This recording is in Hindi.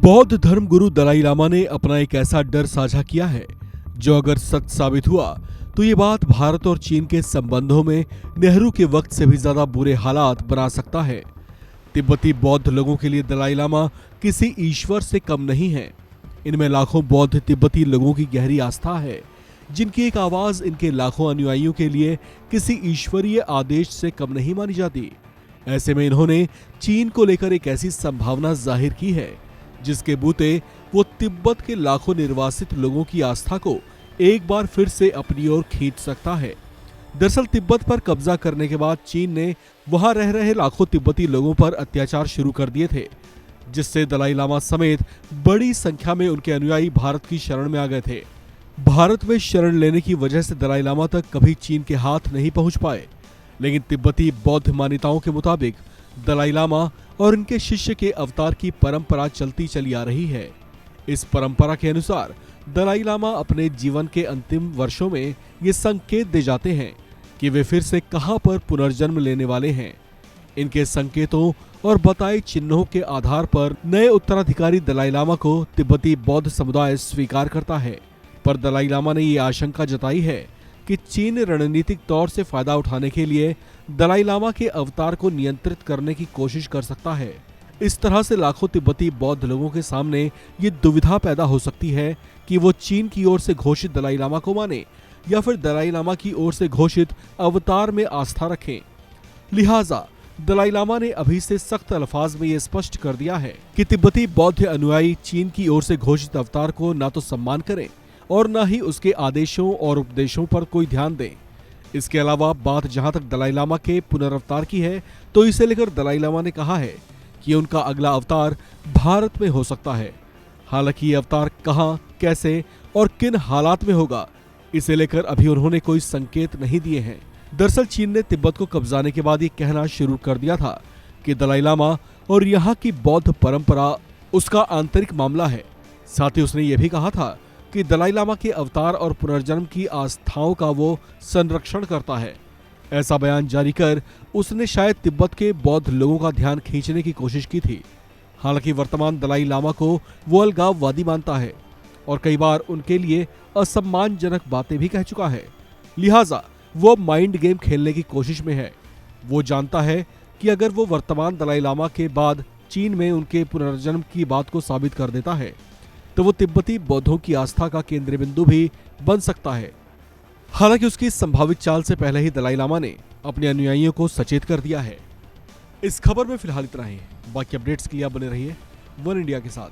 बौद्ध धर्मगुरु दलाई लामा ने अपना एक ऐसा डर साझा किया है जो अगर सच साबित हुआ तो ये बात भारत और चीन के संबंधों में नेहरू के वक्त से भी ज्यादा बुरे हालात बना सकता है। तिब्बती बौद्ध लोगों के लिए दलाई लामा किसी ईश्वर से कम नहीं है। इनमें लाखों बौद्ध तिब्बती लोगों की गहरी आस्था है, जिनकी एक आवाज इनके लाखों अनुयायियों के लिए किसी ईश्वरीय आदेश से कम नहीं मानी जाती। ऐसे में इन्होंने चीन को लेकर एक ऐसी संभावना जाहिर की है जिसके बूते वो तिब्बत के लाखों निर्वासित लोगों की आस्था को एक बार फिर से अपनी ओर खींच सकता है। दरअसल तिब्बत पर कब्जा करने के बाद चीन ने वहां रह रहे लाखों तिब्बती लोगों पर अत्याचार शुरू कर दिए थे, जिससे दलाई लामा समेत बड़ी संख्या में उनके अनुयायी भारत की शरण में आ गए थे। भारत में शरण लेने की वजह से दलाई लामा तक कभी चीन के हाथ नहीं पहुंच पाए, लेकिन तिब्बती बौद्ध मान्यताओं के मुताबिक दलाई लामा और इनके शिष्य के अवतार की परंपरा चलती चली आ रही है। इस परंपरा के अनुसार दलाई लामा अपने जीवन के अंतिम वर्षों में ये संकेत दे जाते हैं कि वे फिर से कहां पर पुनर्जन्म लेने वाले हैं। इनके संकेतों और बताए चिन्हों के आधार पर नए उत्तराधिकारी दलाई लामा को तिब्बती बौद्ध समुदाय स्वीकार करता है, पर दलाई लामा ने ये आशंका जताई है कि चीन रणनीतिक तौर से फायदा उठाने के लिए दलाई लामा के अवतार को नियंत्रित करने की कोशिश कर सकता है। इस तरह से लाखों तिब्बती बौद्ध लोगों के सामने ये दुविधा पैदा हो सकती है कि वो चीन की ओर से घोषित दलाई लामा को माने या फिर दलाई लामा की ओर से घोषित अवतार में आस्था रखें। लिहाजा दलाई लामा ने अभी से सख्त अल्फाज में ये स्पष्ट कर दिया है कि तिब्बती बौद्ध अनुयायी चीन की ओर से घोषित अवतार को ना तो सम्मान करें और न ही उसके आदेशों और उपदेशों पर कोई ध्यान दें। इसके अलावा बात जहां तक दलाई लामा के पुनर्अवतार की है, तो इसे लेकर दलाई लामा ने कहा है कि उनका अगला अवतार भारत में हो सकता है। हालांकि ये अवतार कहां, कैसे और किन हालात में होगा, इसे लेकर अभी उन्होंने कोई संकेत नहीं दिए हैं। दरअसल चीन ने तिब्बत को कब्जाने के बाद ये कहना शुरू कर दिया था कि दलाई लामा और यहाँ की बौद्ध परंपरा उसका आंतरिक मामला है। साथ ही उसने ये भी कहा था कि दलाई लामा के अवतार और पुनर्जन्म की आस्थाओं का वो संरक्षण करता है। ऐसा बयान जारी कर उसने शायद तिब्बत के बौद्ध लोगों का ध्यान खींचने की कोशिश की थी। हालांकि वर्तमान दलाई लामा को वो अलगाववादी मानता है और कई बार उनके लिए असम्मानजनक बातें भी कह चुका है। लिहाजा वो माइंड गेम खेलने की कोशिश में है। वो जानता है कि अगर वो वर्तमान दलाई लामा के बाद चीन में उनके पुनर्जन्म की बात को साबित कर देता है तो वो तिब्बती बौद्धों की आस्था का केंद्र बिंदु भी बन सकता है। हालांकि उसकी इस संभावित चाल से पहले ही दलाई लामा ने अपने अनुयायियों को सचेत कर दिया है। इस खबर में फिलहाल इतना ही। बाकी अपडेट्स के लिए आप बने रहिए वन इंडिया के साथ।